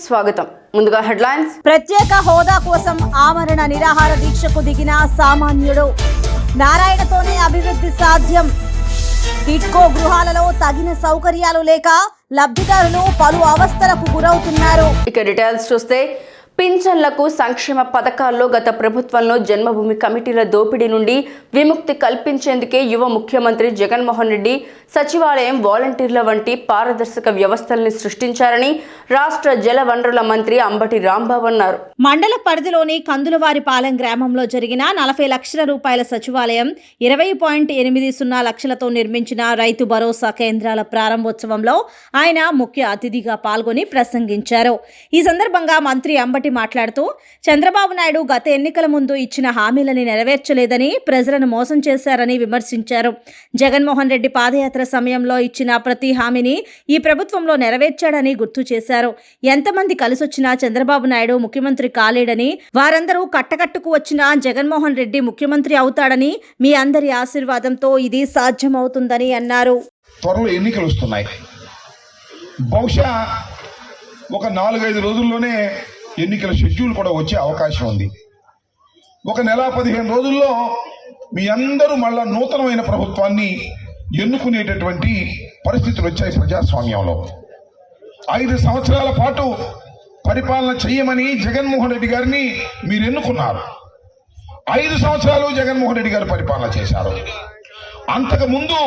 స్వాగతం. ముందుగా హెడ్లైన్స్. ప్రత్యేక హోదా కోసం ఆమరణ నిరాహార దీక్షకు దిగిన సామాన్యుడు. నారాయణతోనే అభివృద్ధి సాధ్యం. టిడ్కో గృహాలలో తగిన సౌకర్యాలు లేక లబ్ధిదారులు పలు అవస్థలకు గురవుతున్నారు. ఇక డీటెయిల్స్ చూస్తే, పింఛన్లకు సంక్షేమ పథకాల్లో గత ప్రభుత్వంలో జన్మభూమి కమిటీల దోపిడీ నుండి విముక్తి కల్పించేందుకే యువ ముఖ్యమంత్రి జగన్మోహన్ రెడ్డి సచివాలయం, వాలంటీర్ల వంటి పారదర్శక వ్యవస్థల్ని సృష్టించారని రాష్ట్ర జల వనరుల మంత్రి అంబటి రాంబాబు అన్నారు. మండల పరిధిలోని కందులవారిపాలెం గ్రామంలో జరిగిన 40 లక్షల రూపాయల సచివాలయం, 20.80 లక్షలతో నిర్మించిన రైతు భరోసా కేంద్రాల ప్రారంభోత్సవంలో ఆయన ముఖ్య అతిథిగా పాల్గొని ప్రసంగించారు. ఈ సందర్భంగా మంత్రి అంబటి మాట్లాడుతూ, చంద్రబాబు నాయుడు గత ఎన్నికల ముందు ఇచ్చిన హామీలని నెరవేర్చలేదని, ప్రజలను మోసం చేశారని విమర్శించారు. జగన్మోహన్ రెడ్డి పాదయాత్ర సమయంలో ఇచ్చిన ప్రతి హామీని ఈ ప్రభుత్వంలో నెరవేర్చాడని గుర్తు చేశారు. ఎంతమంది కలిసొచ్చినా చంద్రబాబు నాయుడు ముఖ్యమంత్రి కాలేడని, వారందరూ కట్టకట్టుకు వచ్చినా జగన్మోహన్ రెడ్డి ముఖ్యమంత్రి అవుతాడని, మీ అందరి ఆశీర్వాదంతో ఇది సాధ్యమవుతుందని అన్నారు. త్వరలో ఎన్నికలు వస్తున్నాయి. బహుశా ఒక 4-5 రోజుల్లోనే ఎన్నికల షెడ్యూల్ కూడా వచ్చే అవకాశం ఉంది. ఒక నెల 15 రోజుల్లో మీ అందరూ మళ్ళా నూతనమైన ప్రభుత్వాన్ని ఎన్నుకునేటటువంటి పరిస్థితులు వచ్చాయి. ప్రజాస్వామ్యంలో 5 సంవత్సరాల పాటు పరిపాలన చేయమని జగన్మోహన్ రెడ్డి గారిని మీరు ఎన్నుకున్నారు. 5 సంవత్సరాలు జగన్మోహన్ రెడ్డి గారు పరిపాలన చేశారు. అంతకు ముందు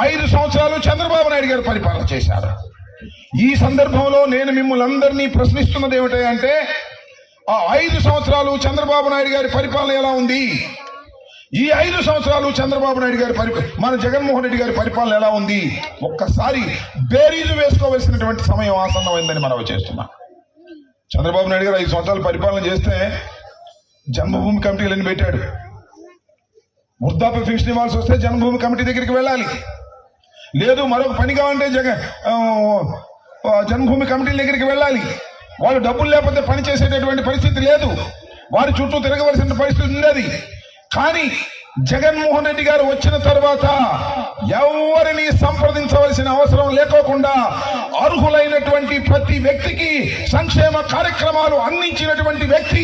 5 సంవత్సరాలు చంద్రబాబు నాయుడు గారు పరిపాలన చేశారు. ఈ సందర్భంలో నేను మిమ్మల్ని అందరినీ ప్రశ్నిస్తున్నది ఏమిటంటే, ఆ 5 సంవత్సరాలు చంద్రబాబు నాయుడు గారి పరిపాలన ఎలా ఉంది, ఈ 5 సంవత్సరాలు చంద్రబాబు నాయుడు గారి మన జగన్మోహన్ రెడ్డి గారి పరిపాలన ఎలా ఉంది, ఒక్కసారి బేరీజు వేసుకోవలసినటువంటి సమయం ఆసన్నమైందని మనం చేస్తున్నాం. చంద్రబాబు నాయుడు గారు 5 సంవత్సరాలు పరిపాలన చేస్తే జన్మభూమి కమిటీలను పెట్టాడు. వృద్ధాప్య పెన్షన్ ఇవ్వాల్సి వస్తే జన్మభూమి కమిటీ దగ్గరికి వెళ్ళాలి. లేదు మరొక పని కావాలంటే జన్మభూమి కమిటీల దగ్గరికి వెళ్ళాలి. వాళ్ళు డబ్బులు లేకపోతే పని చేసేటటువంటి పరిస్థితి లేదు. వారి చుట్టూ తిరగవలసిన పరిస్థితి ఉండేది. కానీ జగన్మోహన్ రెడ్డి గారు వచ్చిన తర్వాత ఎవరిని సంప్రదించవలసిన అవసరం లేకోకుండా అర్హులైనటువంటి ప్రతి వ్యక్తికి సంక్షేమ కార్యక్రమాలు అందించినటువంటి వ్యక్తి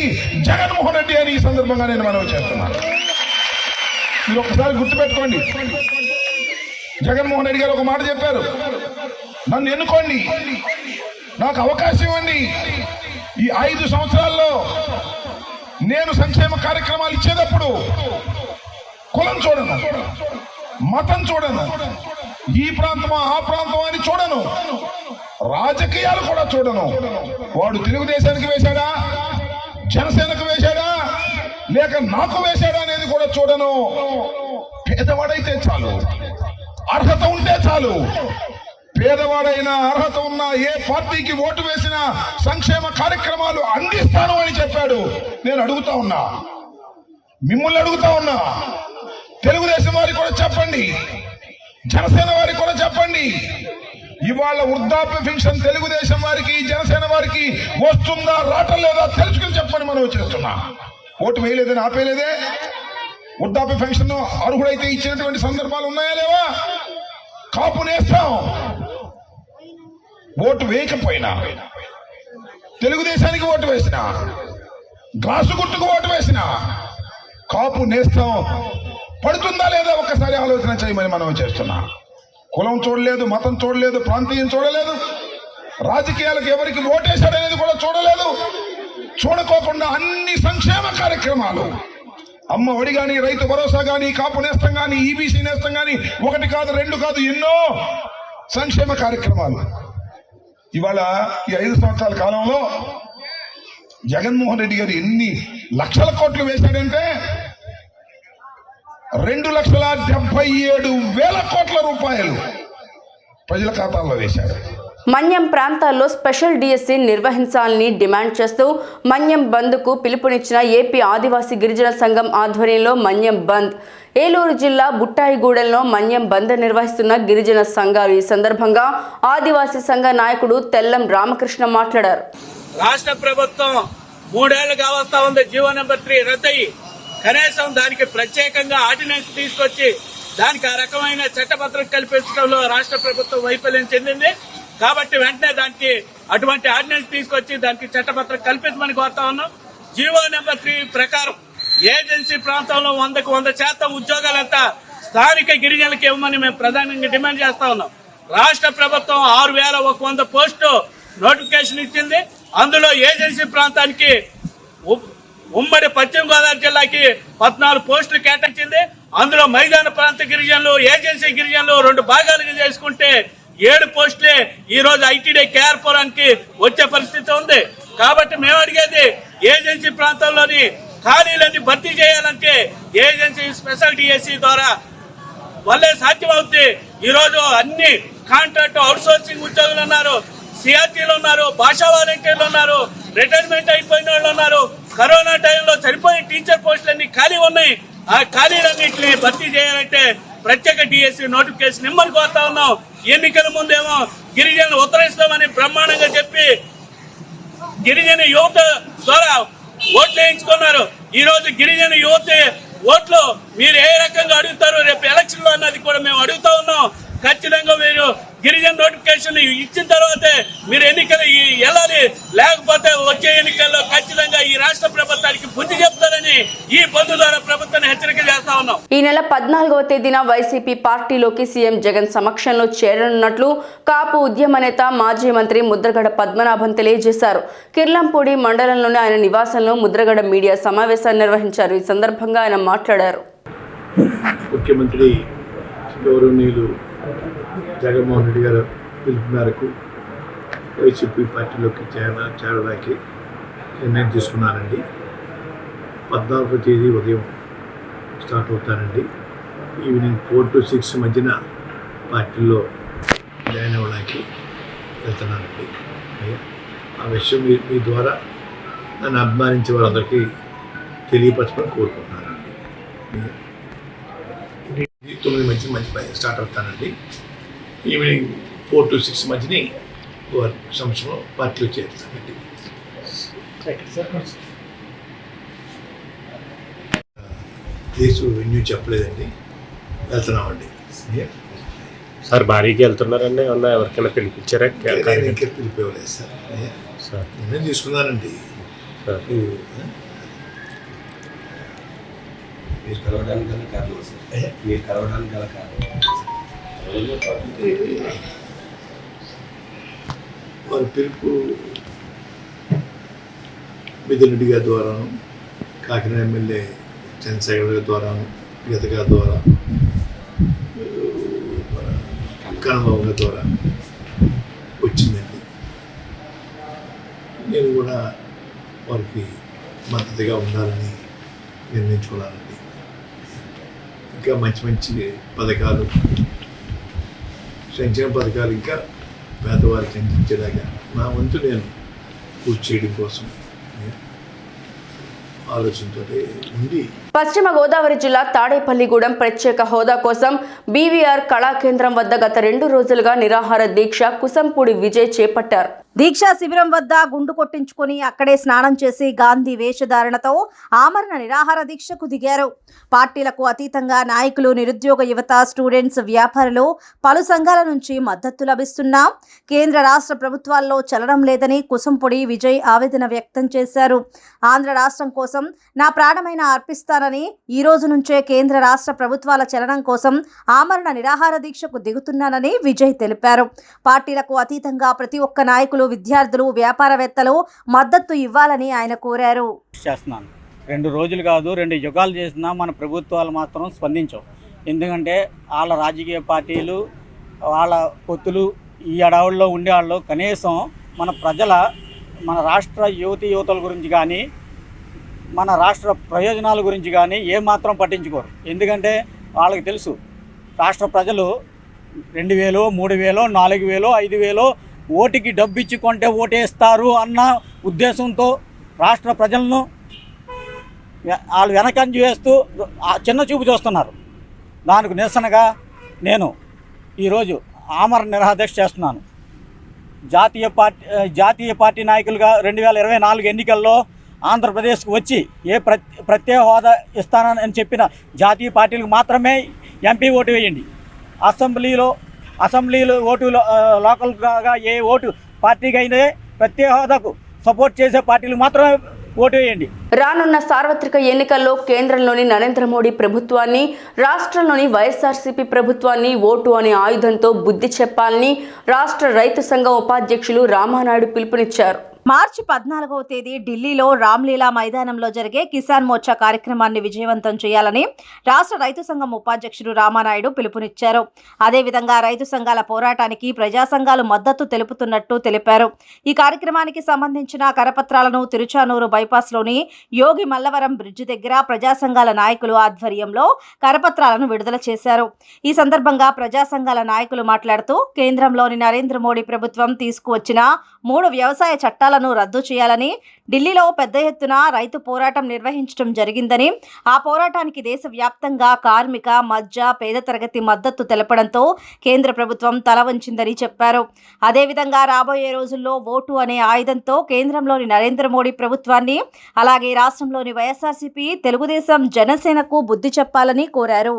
జగన్మోహన్ రెడ్డి అని ఈ సందర్భంగా నేను మనవి చేస్తున్నాను. మీరు ఒకసారి గుర్తుపెట్టుకోండి. జగన్మోహన్ రెడ్డి గారు ఒక మాట చెప్పారు, నన్ను ఎన్నుకోండి, నాకు అవకాశం ఇవ్వండి, ఈ 5 సంవత్సరాల్లో నేను సంక్షేమ కార్యక్రమాలు ఇచ్చేటప్పుడు కులం చూడను, మతం చూడను, ఈ ప్రాంతమా ఆ ప్రాంతమా అని చూడను, రాజకీయాలు కూడా చూడను. వాడు తెలుగుదేశానికి వేశాడా, జనసేనకు వేశాడా, లేక నాకు వేశాడా అనేది కూడా చూడను. పేదవాడైతే చాలు, అర్హత ఉంటే చాలు. పేదవాడైనా అర్హత ఉన్నా ఏ పార్టీకి ఓటు వేసినా సంక్షేమ కార్యక్రమాలు అందిస్తాను అని చెప్పాడు. నేను అడుగుతా ఉన్నా, మిమ్మల్ని అడుగుతా ఉన్నా, తెలుగుదేశం వారికి కూడా చెప్పండి, జనసేన వారికి కూడా చెప్పండి. ఇవాళ వృద్ధాప్య పెన్షన్ తెలుగుదేశం వారికి, జనసేన వారికి వస్తుందా రావట్లేదా తెలుసుకుని చెప్పని మనం చేస్తున్నా. ఓటు వేయలేదని ఆపేయలేదే. వృద్ధాప్య పెన్షన్ అర్హుడైతే ఇచ్చినటువంటి సందర్భాలు ఉన్నాయా లేవా? కాపు నేస్తాం ఓటు వేయకపోయినా, తెలుగుదేశానికి ఓటు వేసినా, గ్లాసు గుర్తుకు ఓటు వేసినా కాపు నేస్తాం పడుతుందా లేదా ఒక్కసారి ఆలోచన చేయమని మనం చేస్తున్నా. కులం చూడలేదు, మతం చూడలేదు, ప్రాంతీయం చూడలేదు, రాజకీయాలకు ఎవరికి ఓటేశాడనేది కూడా చూడలేదు. చూడకోకుండా అన్ని సంక్షేమ కార్యక్రమాలు, అమ్మ ఒడి కానీ, రైతు భరోసా కానీ, కాపు నేస్తం కానీ, ఈబీసీ నేస్తం కానీ, 1 కాదు 2 కాదు ఎన్నో సంక్షేమ కార్యక్రమాలు ఇవాళ ఈ 5 సంవత్సరాల కాలంలో జగన్మోహన్ రెడ్డి గారు ఎన్ని లక్షల కోట్లు వేశాడంటే 2,77,000 కోట్ల రూపాయలు ప్రజల ఖాతాల్లో వేశాడు. మన్యం ప్రాంతాల్లో స్పెషల్ డిఎస్సి నిర్వహించాలని డిమాండ్ చేస్తూ మన్యం బంద్కు పిలుపునిచ్చిన ఏపీ ఆదివాసీ గిరిజన సంఘం ఆధ్వర్యంలో మన్యం బంద్. ఏలూరు జిల్లా బుట్టాయిగూడెంలో మన్యం బంద్ నిర్వహిస్తున్న గిరిజన సంఘాలు. ఈ సందర్భంగా ఆదివాసీ సంఘ నాయకుడు తెల్లం రామకృష్ణ మాట్లాడారు. రాష్ట్ర ప్రభుత్వం 3 ఏళ్లుగా వస్తా ఉంది. జీవో నెంబర్ 3 రద్దయి కనీసం దానికి ప్రత్యేకంగా ఆర్డినెన్స్ తీసుకొచ్చి దానికి ఆ రకమైన చట్టభద్రత కల్పించడంలో రాష్ట్ర ప్రభుత్వం వైఫల్యం చెందింది. కాబట్టి వెంటనే దానికి అటువంటి ఆర్డినెన్స్ తీసుకొచ్చి దానికి చట్టపత్రం కల్పించమని కోరుతా ఉన్నాం. జీవో నెంబర్ 3 ప్రకారం ఏజెన్సీ ప్రాంతంలో 100% ఉద్యోగాలంతా స్థానిక గిరిజనులకు ఇవ్వమని మేము ప్రధానంగా డిమాండ్ చేస్తా ఉన్నాం. రాష్ట్ర ప్రభుత్వం 6100 పోస్టు నోటిఫికేషన్ ఇచ్చింది. అందులో ఏజెన్సీ ప్రాంతానికి ఉమ్మడి పశ్చిమ గోదావరి జిల్లాకి 14 పోస్టులు కేటాయించింది. అందులో మైదాన ప్రాంత గిరిజనులు, ఏజెన్సీ గిరిజనులు 2 భాగాలుగా చేసుకుంటే 7 పోస్టులే ఈ రోజు ఐటీడీ కేఆర్పురానికి వచ్చే పరిస్థితి ఉంది. కాబట్టి మేము అడిగేది ఏజెన్సీ ప్రాంతంలోని ఖాళీలన్నీ భర్తీ చేయాలంటే ఏజెన్సీ స్పెషల్ డిఎస్సి ద్వారా వల్లే సాధ్యమవుతుంది. ఈ రోజు అన్ని కాంట్రాక్ట్ అవుట్సోర్సింగ్ ఉద్యోగులు ఉన్నారు, సిఆర్టీలు ఉన్నారు, భాషా వాలంటీర్లు ఉన్నారు, రిటైర్మెంట్ అయిపోయిన వాళ్ళు ఉన్నారు. కరోనా టైంలో సరిపోయిన టీచర్ పోస్టులన్నీ ఖాళీ ఉన్నాయి. ఆ ఖాళీలన్నింటినీ భర్తీ చేయాలంటే ప్రత్యేక డిఎస్సి నోటిఫికేషన్ ఇమ్మని కోరుతా ఉన్నాం. ఎన్నికల ముందేమో గిరిజనులు ఉత్తరిస్తామని బ్రహ్మాండంగా చెప్పి గిరిజన యువత ద్వారా ఓట్లు వేయించుకున్నారు. ఈ రోజు గిరిజన యువత ఓట్లు మీరు ఏ రకంగా అడుగుతారు రేపు ఎలక్షన్ లో అన్నది కూడా మేము అడుగుతా ఉన్నాం. ఖచ్చితంగా మీరు గిరిజన నోటిఫికేషన్ ఇచ్చిన తర్వాతే మీరు ఎన్నికలు వెళ్ళాలి, లేకపోతే వచ్చే ఎన్నికల్లో ఖచ్చితంగా ఈ రాష్ట్ర ప్రభుత్వానికి బుద్ధి చెప్తారని ఈ బంధు ద్వారా ప్రభుత్వాన్ని హెచ్చరిక చేస్తా ఉన్నాం. ఈ నెల 14వ తేదీన వైసీపీ పార్టీలోకి సీఎం జగన్ సమక్షంలో చేరనున్నట్లు కాపు ఉద్యమ నేత మాజీ మంత్రి ముద్రగడ పద్మనాభం తెలియజేశారు. కిర్లంపూడి మండలంలోని ఆయన నివాసంలో ముద్రగడ మీడియా సమావేశాన్ని నిర్వహించారు. ఈ సందర్భంగా ఆయన మాట్లాడారు. ముఖ్యమంత్రి గౌరవనీయులు జగన్మోహన్ రెడ్డి గారు పిలుపు మేరకు వైసీపీ పార్టీలోకి చేరడానికి నిర్ణయం తీసుకున్నానండి. 14వ తేదీ ఉదయం స్టార్ట్ అవుతానండి. ఈవినింగ్ 4 to 6 మధ్యన పార్టీలో జాయిన్ అవ్వడానికి వెళ్తున్నానండి. ఆ విషయం మీ ద్వారా నన్ను అభిమానించే వాళ్ళందరికీ తెలియపరచమని కోరుకుంటున్నానండి. 9 మధ్య స్టార్ట్ అవుతానండి. ఈవినింగ్ 4 to 6 మధ్యని సంవత్సరం పార్టీలో చేరుతానండి. ప్లేస్ వెన్యూ చెప్పలేదండి, వెళ్తున్నామండి. సార్ భారీగా వెళ్తున్నారండి, ఏమన్నా ఎవరికైనా పిలిపించారా? పిలిపివ్వలేదు సార్, నిర్ణయం తీసుకున్నానండి. మీరు కలవడానికి గల కారణం సార్, మీరు కలవడానికి గల కారణం వారి పిలుపు మిథున్ రెడ్డి గారి ద్వారాను, కాకినాడ ఎమ్మెల్యే చంద్రశేఖర్ గారి ద్వారాను, గీత గారి ద్వారా, కన్నబాబు గారి ద్వారా వచ్చిందండి. నేను కూడా వారికి మద్దతుగా ఉండాలని నిర్ణయించుకున్నానండి. ఇంకా మంచి పథకాలు, సంక్షేమ పథకాలు ఇంకా పేదవారికి అందించేలాగా నా వంతు నేను పూర్తి చేయడం కోసం ఆలోచనతో ఉండి పశ్చిమ గోదావరి జిల్లా తాడేపల్లిగూడెం ప్రత్యేక హోదా కోసం బీవీఆర్ కళా కేంద్రం వద్ద గత 2 రోజులుగా నిరాహార దీక్ష కుసంపూడి విజయ్ చేపట్టారు. దీక్షా శిబిరం వద్ద గుండు కొట్టించుకుని అక్కడే స్నానం చేసి గాంధీ వేషధారణతో ఆమరణ నిరాహార దీక్షకు దిగారు. పార్టీలకు అతీతంగా నాయకులు, నిరుద్యోగ యువత, స్టూడెంట్స్, వ్యాపారులు, పలు సంఘాల నుంచి మద్దతు లభిస్తున్నా కేంద్ర రాష్ట్ర ప్రభుత్వాల్లో చలనం లేదని కుసంపూడి విజయ్ ఆవేదన వ్యక్తం చేశారు. ఆంధ్ర రాష్ట్రం కోసం నా ప్రాణమైన అర్పిస్తానని, ఈ రోజు నుంచే కేంద్ర రాష్ట్ర ప్రభుత్వాల చలనం కోసం ఆమరణ నిరాహార దీక్షకు దిగుతున్నానని విజయ్ తెలిపారు. పార్టీలకు అతీతంగా ప్రతి ఒక్క నాయకులు, విద్యార్థులు, వ్యాపారవేత్తలు మద్దతు ఇవ్వాలని ఆయన కోరారు. 2 రోజులు కాదు, 2 యుగాలు చేసినా మన ప్రభుత్వాలు మాత్రం స్పందించవు. ఎందుకంటే వాళ్ళ రాజకీయ పార్టీలు, వాళ్ళ పొత్తులు ఈ అడవుల్లో ఉండేవాళ్ళు కనీసం మన రాష్ట్ర యువతల గురించి కానీ, మన రాష్ట్ర ప్రయోజనాల గురించి కానీ ఏమాత్రం పట్టించుకోరు. ఎందుకంటే వాళ్ళకి తెలుసు రాష్ట్ర ప్రజలు 2000, 3000, 4000, 5000 ఓటుకి డబ్బు ఇచ్చి కొంటే ఓటేస్తారు అన్న ఉద్దేశంతో రాష్ట్ర ప్రజలను వాళ్ళు వెనకంజ వేస్తూ చిన్న చూపు చూస్తున్నారు. దానికి నిరసనగా నేను ఈరోజు ఆమరణ నిరాహార దీక్ష చేస్తున్నాను. జాతీయ పార్టీ నాయకులుగా 2024 ఎన్నికల్లో ఆంధ్రప్రదేశ్కు వచ్చి ప్రత్యేక హోదా ఇస్తానని చెప్పిన జాతీయ పార్టీలకు మాత్రమే ఎంపీ ఓటు వేయండి. అసెంబ్లీలో ఓటు లోకల్గా ఏ ఓటు పార్టీకి అయితే ప్రత్యేక హోదాకు సపోర్ట్ చేసే పార్టీలు మాత్రమే ఓటు వేయండి. రానున్న సార్వత్రిక ఎన్నికల్లో కేంద్రంలోని నరేంద్ర మోడీ ప్రభుత్వాన్ని, రాష్ట్రంలోని వైఎస్ఆర్సీపీ ప్రభుత్వాన్ని ఓటు అనే ఆయుధంతో బుద్ధి చెప్పాలని రాష్ట్ర రైతు సంఘం ఉపాధ్యక్షులు రామానాయుడు పిలుపునిచ్చారు. మార్చి 14వ తేదీ ఢిల్లీలో రామ్లీలా మైదానంలో జరిగే కిసాన్ మోర్చా కార్యక్రమాన్ని విజయవంతం చేయాలని రాష్ట్ర రైతు సంఘం ఉపాధ్యక్షుడు రామానాయుడు పిలుపునిచ్చారు. అదేవిధంగా రైతు సంఘాల పోరాటానికి ప్రజా సంఘాలు మద్దతు తెలుపుతున్నట్టు తెలిపారు. ఈ కార్యక్రమానికి సంబంధించిన కరపత్రాలను తిరుచానూరు బైపాస్లోని యోగి మల్లవరం బ్రిడ్జి దగ్గర ప్రజా సంఘాల నాయకులు ఆధ్వర్యంలో కరపత్రాలను విడుదల చేశారు. ఈ సందర్భంగా ప్రజా సంఘాల నాయకులు మాట్లాడుతూ కేంద్రంలోని నరేంద్ర మోడీ ప్రభుత్వం తీసుకువచ్చిన 3 వ్యవసాయ చట్టాలను రద్దు చేయాలని, ఢిల్లీలో పెద్ద ఎత్తున రైతు పోరాటం నిర్వహించడం జరిగిందని, ఆ పోరాటానికి దేశవ్యాప్తంగా కార్మిక, మధ్య, పేద తరగతి మద్దతు తెలపడంతో కేంద్ర ప్రభుత్వం తల వంచిందని చెప్పారు. అదేవిధంగా రాబోయే రోజుల్లో ఓటు అనే ఆయుధంతో కేంద్రంలోని నరేంద్ర మోడీ ప్రభుత్వాన్ని, అలాగే రాష్ట్రంలోని వైఎస్ఆర్సీపీ, తెలుగుదేశం, జనసేనకు బుద్ధి చెప్పాలని కోరారు.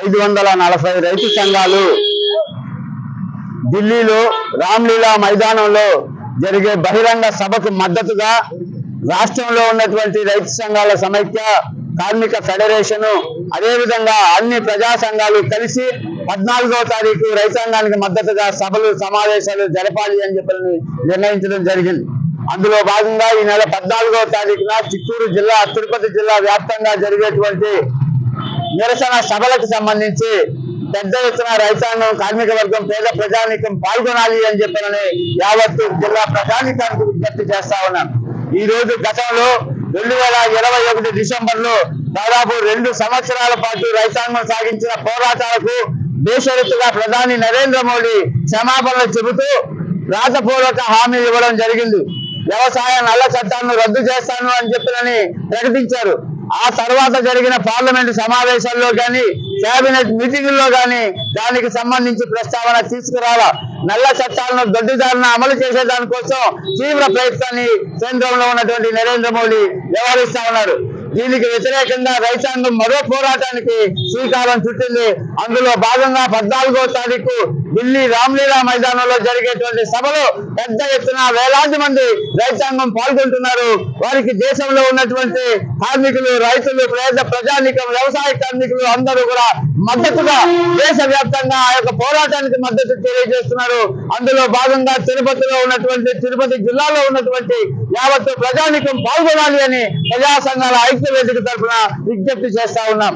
540 రైతు సంఘాలు ఢిల్లీలో రామ్లీలా మైదానంలో జరిగే బహిరంగ సభకు మద్దతుగా రాష్ట్రంలో ఉన్నటువంటి రైతు సంఘాల సమైక్య, కార్మిక ఫెడరేషన్, అదేవిధంగా అన్ని ప్రజా సంఘాలు కలిసి 14వ తారీఖు రైతాంగానికి మద్దతుగా సభలు, సమావేశాలు జరపాలి అని చెప్పి నిర్ణయించడం జరిగింది. అందులో భాగంగా ఈ నెల 14వ తారీఖున చిత్తూరు జిల్లా, తిరుపతి జిల్లా వ్యాప్తంగా జరిగేటువంటి నిరసన సభలకు సంబంధించి పెద్ద ఎత్తున రైతాంగం, కార్మిక వర్గం, పేద ప్రజానీకం పాల్గొనాలి అని చెప్పని యావత్తు జిల్లా ప్రజానీకానికి విజ్ఞప్తి చేస్తా ఉన్నాం. ఈ రోజు గతంలో 2021 డిసెంబర్లో దాదాపు 2 సంవత్సరాల పాటు రైతాంగం సాగించిన పోరాటాలకు బేషరతుగా ప్రధాని నరేంద్ర మోడీ క్షమాపణలు చెబుతూ రాతపూర్వక హామీ ఇవ్వడం జరిగింది. వ్యవసాయ నల్ల చట్టాలను రద్దు చేస్తాను అని చెప్పని ప్రకటించారు. ఆ తర్వాత జరిగిన పార్లమెంటు సమావేశాల్లో కానీ, కేబినెట్ మీటింగుల్లో కానీ దానికి సంబంధించి ప్రస్తావన తీసుకురాలా. నల్ల చట్టాలను దొడ్డిదారిన అమలు చేసే దానికోసం తీవ్ర ప్రయత్నాన్ని కేంద్రంలో ఉన్నటువంటి నరేంద్ర మోడీ వ్యవహరిస్తా ఉన్నారు. దీనికి వ్యతిరేకంగా రైతాంగం మరో పోరాటానికి శ్రీకారం చుట్టింది. అందులో భాగంగా 14వ తారీఖు ఢిల్లీ రామ్లీలా మైదానంలో జరిగేటువంటి సభలో పెద్ద ఎత్తున వేలాది మంది రైతాంగం పాల్గొంటున్నారు. వారికి దేశంలో ఉన్నటువంటి కార్మికులు, రైతులు, పేద ప్రజానీకం, వ్యవసాయ కార్మికులు అందరూ కూడా మద్దతుగా దేశవ్యాప్తంగా ఆ యొక్క పోరాటానికి మద్దతు తెలియజేస్తున్నారు. అందులో భాగంగా తిరుపతి జిల్లాలో ఉన్నటువంటి యావత్తు ప్రజానీకం పాల్గొనాలి అని ప్రజా సంఘాల ఐక్య వేదిక తరఫున విజ్ఞప్తి చేస్తా ఉన్నాం.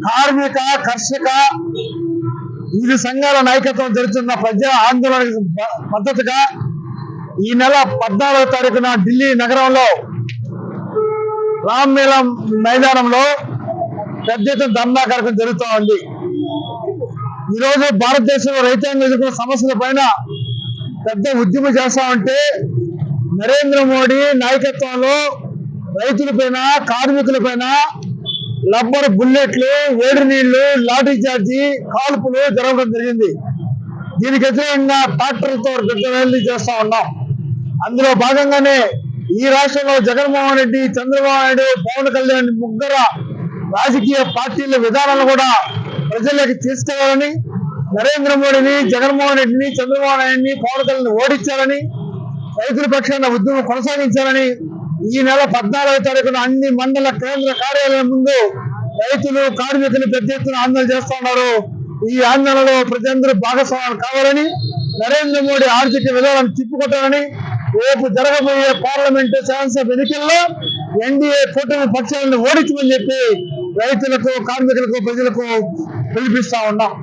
కార్మిక, కర్షక, ఇరు సంఘాల నాయకత్వం జరుగుతున్న ప్రజా ఆందోళనకు మద్దతుగా ఈ నెల 14వ తారీఖున ఢిల్లీ నగరంలో రామ్లీలా మైదానంలో పెద్ద ఎత్తున ధర్నా కార్యక్రమం జరుగుతూ ఉంది. ఈరోజు భారతదేశంలో రైతాంగం ఎదుర్కొన్న సమస్యల పైన పెద్ద ఉద్యమం చేస్తా ఉంటే నరేంద్ర మోడీ నాయకత్వంలో రైతుల పైన, కార్మికుల పైన రబ్బర్ బుల్లెట్లు, వేడి నీళ్లు, లాఠీ చార్జీ, కాల్పులు జరగడం జరిగింది. దీనికి వ్యతిరేకంగా ట్రాక్టర్లతో ర్యాలీ చేస్తా ఉన్నాం. అందులో భాగంగానే ఈ రాష్ట్రంలో జగన్మోహన్ రెడ్డి, చంద్రబాబు నాయుడు, పవన్ కళ్యాణ్ ముగ్గురు రాజకీయ పార్టీల విధానాలు కూడా ప్రజల్లోకి తీసుకెళ్లాలని, నరేంద్ర మోడీని, జగన్మోహన్ రెడ్డిని, చంద్రబాబు నాయుడిని, పవన్ కళ్యాణ్ ఓడించాలని, రైతుల పక్షాన ఉద్యమం కొనసాగించాలని ఈ నెల 14వ తారీఖున అన్ని మండల కేంద్ర కార్యాలయం ముందు రైతులు, కార్మికులు పెద్ద ఎత్తున ఆందోళన చేస్తున్నారు. ఈ ఆందోళనలో ప్రజలందరూ భాగస్వామ్యం కావాలని, నరేంద్ర మోడీ ఆర్థిక విధానాన్ని తిప్పుకొట్టాలని, రేపు జరగబోయే పార్లమెంటు, శాసనసభ ఎన్నికల్లో ఎన్డీఏ కూటమి పక్షాలను ఓడించమని చెప్పి రైతులకు, కార్మికులకు, ప్రజలకు పిలిపిస్తా ఉన్నాం.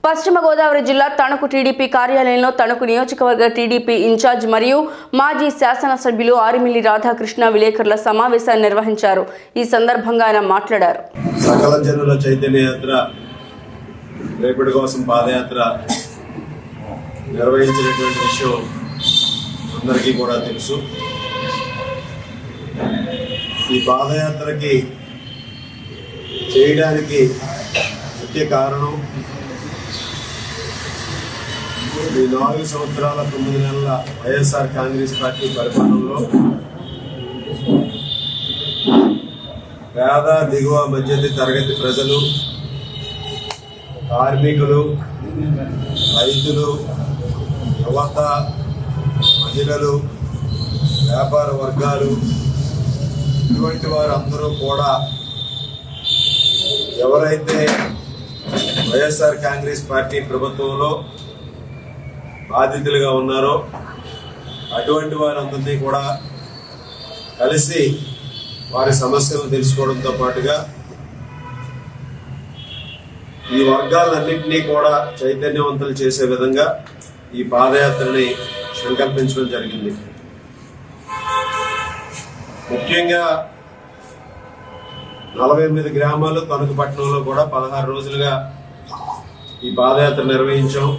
పశ్చిమ గోదావరి జిల్లా తణుకు టీడీపీ కార్యాలయంలో తణుకు నియోజకవర్గ టీడీపీ ఇన్ఛార్జ్ మరియు మాజీ శాసనసభ్యులు ఆరిమిల్లి రాధాకృష్ణ విలేకరుల సమావేశాన్ని నిర్వహించారు. ఈ సందర్భంగా ఆయన మాట్లాడారు. సకల జనుల చైతన్య యాత్ర, రేపటి కోసం పాదయాత్ర నిర్వహించినటువంటి విషయం అందరికీ కూడా తెలుసు. ఈ పాదయాత్రకి చేయడానికి ముఖ్య కారణం ఈ 4 సంవత్సరాల 9 నెలల వైఎస్ఆర్ కాంగ్రెస్ పార్టీ పరిపాలనలో పేద, దిగువ, మధ్యతరగతి తరగతి ప్రజలు, కార్మికులు, రైతులు, యువత, మహిళలు, వ్యాపార వర్గాలు ఇటువంటి వారందరూ కూడా ఎవరైతే వైఎస్ఆర్ కాంగ్రెస్ పార్టీ ప్రభుత్వంలో బాధితులుగా ఉన్నారో అటువంటి వారందరినీ కూడా కలిసి వారి సమస్యలను తెలుసుకోవడంతో పాటుగా ఈ వర్గాలన్నింటినీ కూడా చైతన్యవంతులు చేసే విధంగా ఈ పాదయాత్రని సంకల్పించడం జరిగింది. ముఖ్యంగా 48 గ్రామాలు తణుకు పట్టణంలో కూడా 16 రోజులుగా ఈ పాదయాత్ర నిర్వహించాం.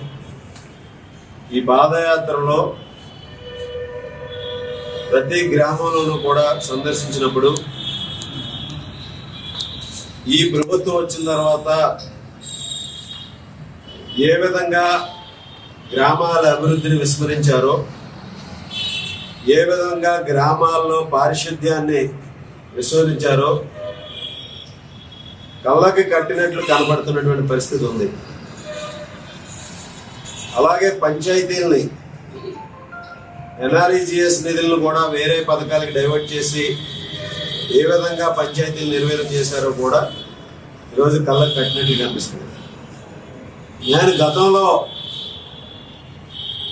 ఈ పాదయాత్రలో ప్రతి గ్రామంలోనూ కూడా సందర్శించినప్పుడు ఈ ప్రభుత్వం వచ్చిన తర్వాత ఏ విధంగా గ్రామాల అభివృద్ధిని విస్మరించారో, ఏ విధంగా గ్రామాల్లో పారిశుద్ధ్యాన్ని విస్మరించారో కళ్ళకి కట్టినట్లు కనబడుతున్నటువంటి పరిస్థితి ఉంది. అలాగే పంచాయతీలని NREGS నిధులను కూడా వేరే పథకాలకు డైవర్ట్ చేసి ఏ విధంగా పంచాయతీలు నిర్వహణ చేశారో కూడా ఈరోజు కళ్ళకు కట్టినట్లు కనిపిస్తుంది. నేను గతంలో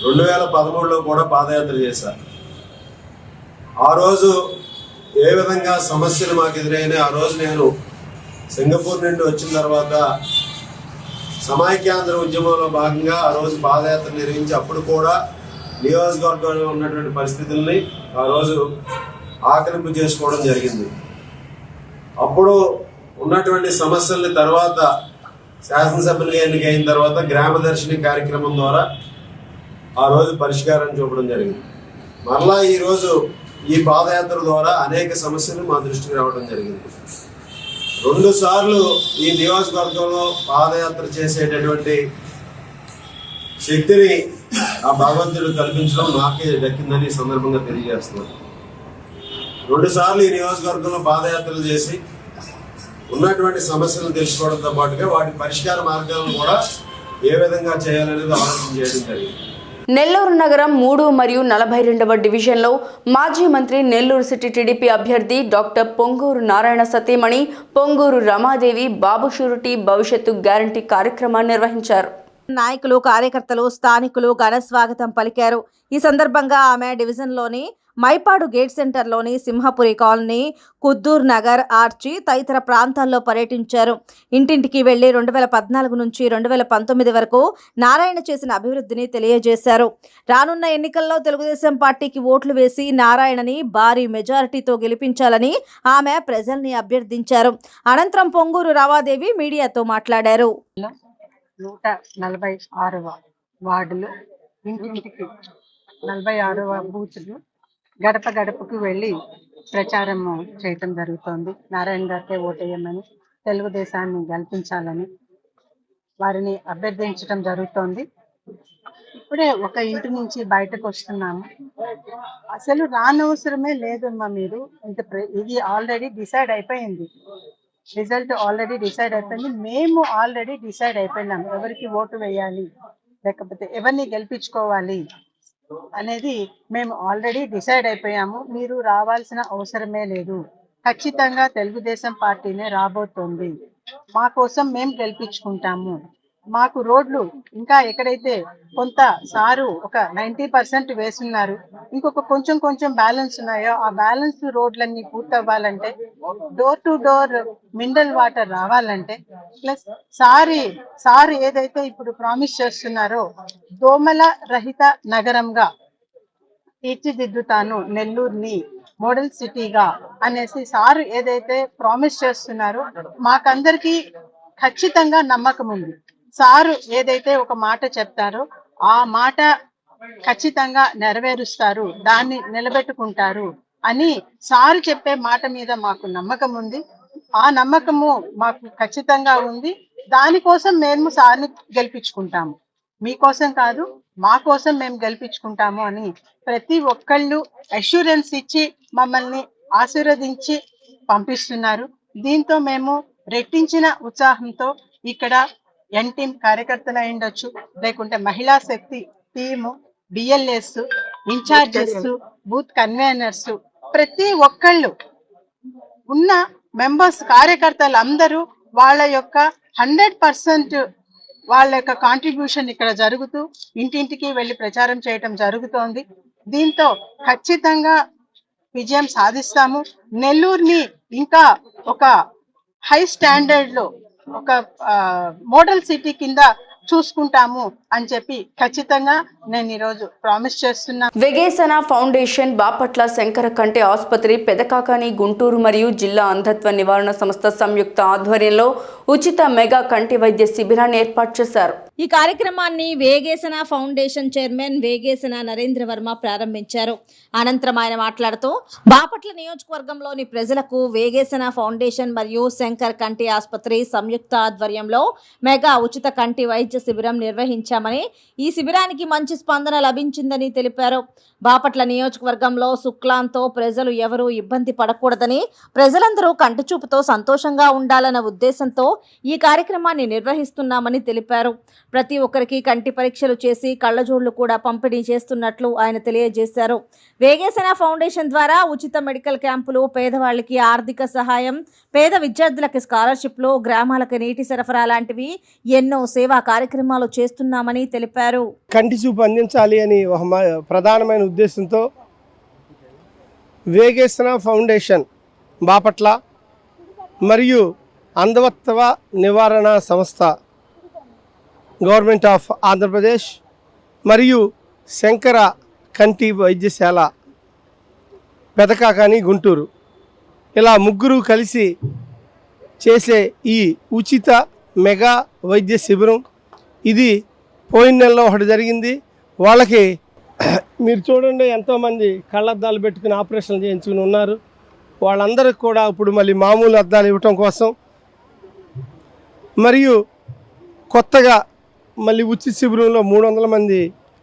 2013లో కూడా పాదయాత్ర చేశాను. ఆ రోజు ఏ విధంగా సమస్యలు మాకు ఎదురైనా ఆ రోజు నేను సింగపూర్ నుండి వచ్చిన తర్వాత సమైక్యాంధ్ర ఉద్యమంలో భాగంగా ఆ రోజు పాదయాత్ర నిర్వహించి అప్పుడు కూడా నియోజకవర్గంలో ఉన్నటువంటి పరిస్థితుల్ని ఆ రోజు ఆకలింపు చేసుకోవడం జరిగింది. అప్పుడు ఉన్నటువంటి సమస్యల్ని తర్వాత శాసనసభ్యులుగా ఎన్నికైన తర్వాత గ్రామదర్శిని కార్యక్రమం ద్వారా ఆ రోజు పరిష్కారం చూపడం జరిగింది. మరలా ఈరోజు ఈ పాదయాత్ర ద్వారా అనేక సమస్యలు మా దృష్టికి రావడం జరిగింది. 2 సార్లు ఈ నియోజకవర్గంలో పాదయాత్ర చేసేటటువంటి శక్తిని ఆ భగవంతుడు కల్పించడం నాకే దక్కిందని ఈ సందర్భంగా తెలియజేస్తున్నాను. 2 సార్లు ఈ నియోజకవర్గంలో పాదయాత్రలు చేసి ఉన్నటువంటి సమస్యలను తెలుసుకోవడంతో పాటుగా వాటి పరిష్కార మార్గాలను కూడా ఏ విధంగా చేయాలనేది ఆలోచన చేయడం జరిగింది. నెల్లూరు నగరం 3 మరియు 42వ డివిజన్లో మాజీ మంత్రి నెల్లూరు సిటీ టీడీపీ అభ్యర్థి డాక్టర్ పొంగూరు నారాయణ సతీమణి పొంగూరు రమాదేవి బాబు షూరిటీ భవిష్యత్తు గ్యారంటీ కార్యక్రమాన్ని నిర్వహించారు. నాయకులు, కార్యకర్తలు, స్థానికులు ఘన స్వాగతం పలికారు. ఈ సందర్భంగా ఆమె డివిజన్లోని మైపాడు గేట్ సెంటర్లోని సింహపురి కాలనీ, కుద్దూర్ నగర్, ఆర్చి తదితర ప్రాంతాల్లో పర్యటించారు. ఇంటింటికి వెళ్లి 2014 నుంచి 2019 వరకు నారాయణ చేసిన అభివృద్ధిని తెలియజేశారు. రానున్న ఎన్నికల్లో తెలుగుదేశం పార్టీకి ఓట్లు వేసి నారాయణని భారీ మెజారిటీతో గెలిపించాలని ఆమె ప్రజల్ని అభ్యర్థించారు. అనంతరం పొంగూరు రమాదేవి మీడియాతో మాట్లాడారు. 146వ వార్డులో ఇంటింటికి 46వ బూత్లు గడప గడపకు వెళ్ళి ప్రచారం చేయటం జరుగుతోంది. నారాయణ గారికే ఓటేయమని, తెలుగుదేశాన్ని గెలిపించాలని వారిని అభ్యర్థించడం జరుగుతోంది. ఇప్పుడే ఒక ఇంటి నుంచి బయటకు వస్తున్నాము. అసలు రానవసరమే లేదమ్మా. మీరు ఇది ఆల్రెడీ డిసైడ్ అయిపోయింది. రిజల్ట్ ఆల్రెడీ డిసైడ్ అయిపోయింది. మేము ఆల్రెడీ డిసైడ్ అయిపోయినాము ఎవరికి ఓటు వేయాలి, లేకపోతే ఎవరిని గెలిపించుకోవాలి అనేది మేము ఆల్రెడీ డిసైడ్ అయిపోయాము. మీరు రావాల్సిన అవసరమే లేదు. ఖచ్చితంగా తెలుగుదేశం పార్టీనే రాబోతోంది. మా కోసం మేము గెలిపించుకుంటాము. మాకు రోడ్లు ఇంకా ఎక్కడైతే కొంత సారు ఒక 90% వేస్తున్నారు, ఇంకొక కొంచెం బ్యాలెన్స్ ఉన్నాయో ఆ బ్యాలెన్స్ రోడ్లన్నీ పూర్తవ్వాలంటే, door to door mineral water రావాలంటే, ప్లస్ సారు ఏదైతే ఇప్పుడు ప్రామిస్ చేస్తున్నారో దోమల రహిత నగరంగా తీర్చిదిద్దుతాను నెల్లూరుని మోడల్ సిటీగా అనేసి సారు ఏదైతే ప్రామిస్ చేస్తున్నారో మాకందరికీ ఖచ్చితంగా నమ్మకం ఉంది. సారు ఏదైతే ఒక మాట చెప్తారో ఆ మాట ఖచ్చితంగా నెరవేరుస్తారు, దాన్ని నిలబెట్టుకుంటారు అని సారు చెప్పే మాట మీద మాకు నమ్మకం ఉంది. ఆ నమ్మకము మాకు ఖచ్చితంగా ఉంది. దానికోసం మేము సార్ని గెలిపించుకుంటాము. మీకోసం కాదు, మా కోసం మేము గెలిపించుకుంటాము అని ప్రతి ఒక్కళ్ళు అష్యూరెన్స్ ఇచ్చి మమ్మల్ని ఆశీర్వదించి పంపిస్తున్నారు. దీంతో మేము రెట్టించిన ఉత్సాహంతో ఇక్కడ ఎన్ టీం కార్యకర్తలు అయ్యుండొచ్చు, లేకుంటే మహిళా శక్తి team, BLS, incharges, booth conveners, ప్రతి ఒక్కళ్ళు ఉన్న మెంబర్స్, కార్యకర్తలు అందరూ వాళ్ళ యొక్క 100% వాళ్ళ యొక్క కాంట్రిబ్యూషన్ ఇక్కడ జరుగుతూ ఇంటింటికి వెళ్ళి ప్రచారం చేయటం జరుగుతోంది. దీంతో ఖచ్చితంగా విజయం సాధిస్తాము. నెల్లూరుని ఇంకా ఒక హై స్టాండర్డ్ లో ఒక మోడల్ సిటీ కింద చూసుకుంటాము అని చెప్పి ఖచ్చితంగా నేను ఈరోజు ప్రామిస్ చేస్తున్నా. వెగేసన ఫౌండేషన్, బాపట్ల శంకర కంటి ఆసుపత్రి, పెదకాకాని, గుంటూరు మరియు జిల్లా అంధత్వ నివారణ సంస్థ సంయుక్త ఆధ్వర్యంలో ఉచిత మెగా కంటి వైద్య శిబిరాన్ని ఏర్పాటు చేశారు. ఈ కార్యక్రమాన్ని వేగేసన ఫౌండేషన్ చైర్మన్ వేగేసన నరేంద్ర వర్మ ప్రారంభించారు. అనంతరం ఆయన మాట్లాడుతూ బాపట్ల నియోజకవర్గంలోని ప్రజలకు వేగేసన ఫౌండేషన్ మరియు శంకర్ కంటి ఆసుపత్రి సంయుక్త ఆధ్వర్యంలో మెగా ఉచిత కంటి వైద్య శిబిరం నిర్వహించామని, ఈ శిబిరానికి మంచి స్పందన లభించిందని తెలిపారు. బాపట్ల నియోజకవర్గంలో శుక్లాంతో ప్రజలు ఎవరూ ఇబ్బంది పడకూడదని, ప్రజలందరూ కంటి చూపుతో సంతోషంగా ఉండాలన్న ఉద్దేశంతో ఈ కార్యక్రమాన్ని నిర్వహిస్తున్నామని తెలిపారు. ప్రతి ఒక్కరికి కంటి పరీక్షలు చేసి కళ్ళజోళ్లు కూడా పంపిణీ చేస్తున్నట్లు ఆయన తెలియజేశారు. వేగేసన ఫౌండేషన్ ద్వారా ఉచిత మెడికల్ క్యాంపులు, పేదవాళ్లకి ఆర్థిక సహాయం, పేద విద్యార్థులకి స్కాలర్షిప్లు, గ్రామాలకు నీటి సరఫరా లాంటివి ఎన్నో సేవా కార్యక్రమాలు చేస్తున్నామని తెలిపారు. కంటి చూపు అందించాలి అని ఒక ప్రధానమైన ఉద్దేశంతో వేగేసన ఫౌండేషన్ బాపట్ల మరియు అంధత్వ నివారణ సంస్థ గవర్నమెంట్ ఆఫ్ ఆంధ్రప్రదేశ్ మరియు శంకర కంటి వైద్యశాల పెదకాకాని గుంటూరు ఇలా ముగ్గురు కలిసి చేసే ఈ ఉచిత మెగా వైద్య శిబిరం ఇది పోయిన నెలలో ఒకటి జరిగింది. వాళ్ళకి మీరు చూడండి ఎంతోమంది కళ్ళద్దాలు పెట్టుకుని ఆపరేషన్లు చేయించుకుని ఉన్నారు. వాళ్ళందరికీ కూడా ఇప్పుడు మళ్ళీ మామూలు అద్దాలు ఇవ్వటం కోసం మరియు కొత్తగా మళ్ళీ ఉచిత శిబిరంలో 300 మంది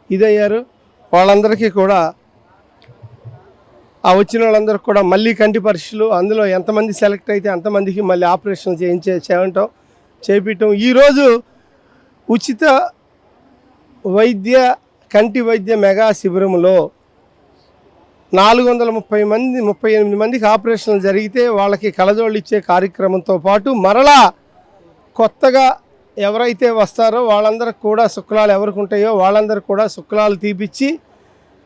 ఇదయ్యారు. వాళ్ళందరికీ కూడా ఆ వచ్చిన వాళ్ళందరికీ కూడా మళ్ళీ కంటి పరీక్షలు, అందులో ఎంతమంది సెలెక్ట్ అయితే అంతమందికి మళ్ళీ ఆపరేషన్ చేయించటం. ఈరోజు ఉచిత కంటి వైద్య మెగా శిబిరంలో 438 మందికి ఆపరేషన్లు జరిగితే వాళ్ళకి కళ్ళజోళ్ళు ఇచ్చే కార్యక్రమంతో పాటు మరలా కొత్తగా ఎవరైతే వస్తారో వాళ్ళందరికి కూడా శుక్లాలు ఎవరికి ఉంటాయో వాళ్ళందరికీ కూడా శుక్లాలు తీపిచ్చి